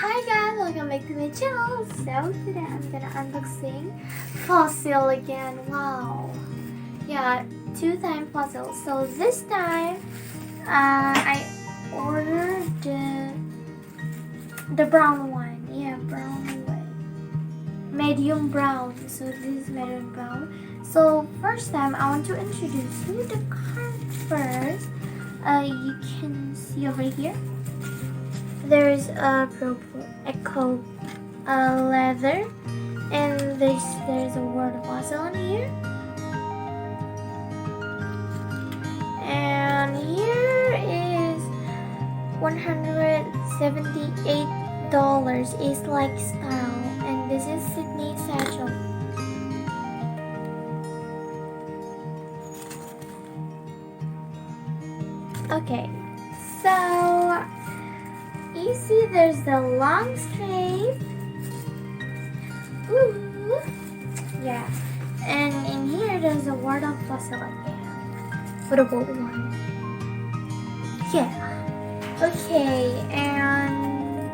Hi guys, welcome back to my channel. So today I'm gonna unboxing fossil again. Wow, yeah, 2-time fossil. So this time I ordered the brown one. Yeah, brown one, medium brown. So this is medium brown. So first time I want to introduce you the card first. You can see over here. There's a purple echo leather, and there's a word fossil on here, and here is $178 is like style, and this is Sydney Satchel. Okay, so you see there's the long stripe. Ooh. Yeah. And in here there's a word of fossil again. For the gold one. Yeah. Okay, and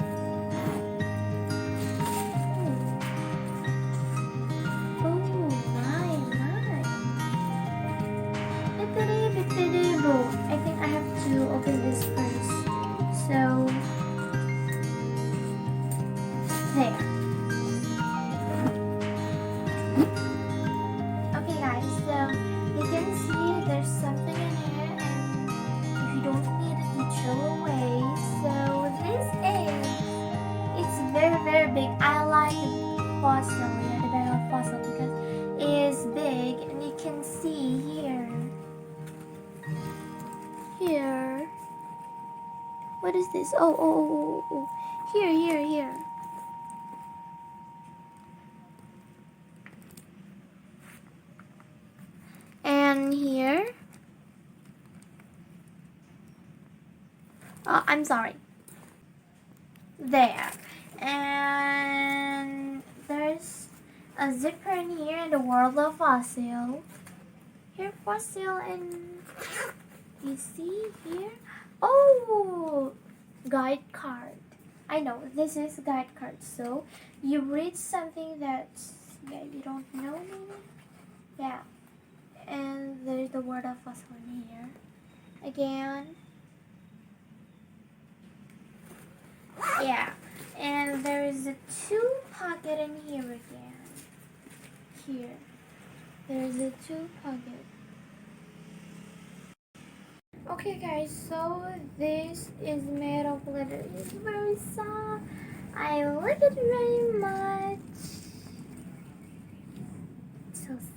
oh my. Bippity-bippity-boo. I think I have to open this first. So there. Okay guys, so you can see there's something in here, and if you don't need it, you throw away. So this it's very big. I like the fossil, yeah, the bag of fossil, because it is big, and you can see here. What is this? Oh. Here. And here. Oh, I'm sorry. There. And there's a zipper in here in the world of fossil. Here, fossil, and you see here. Oh, guide card. I know this is guide card. So you read something that you don't know, maybe. Yeah. And there's the word of fossil in here again. Yeah, and there is a 2 pocket in here again. Here, there's a 2 pocket. Okay guys, so this is made of leather. It's very soft. I like it very much. It's so soft.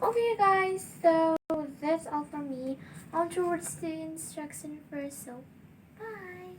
Okay guys, so that's all from me. On towards the instruction first, so bye.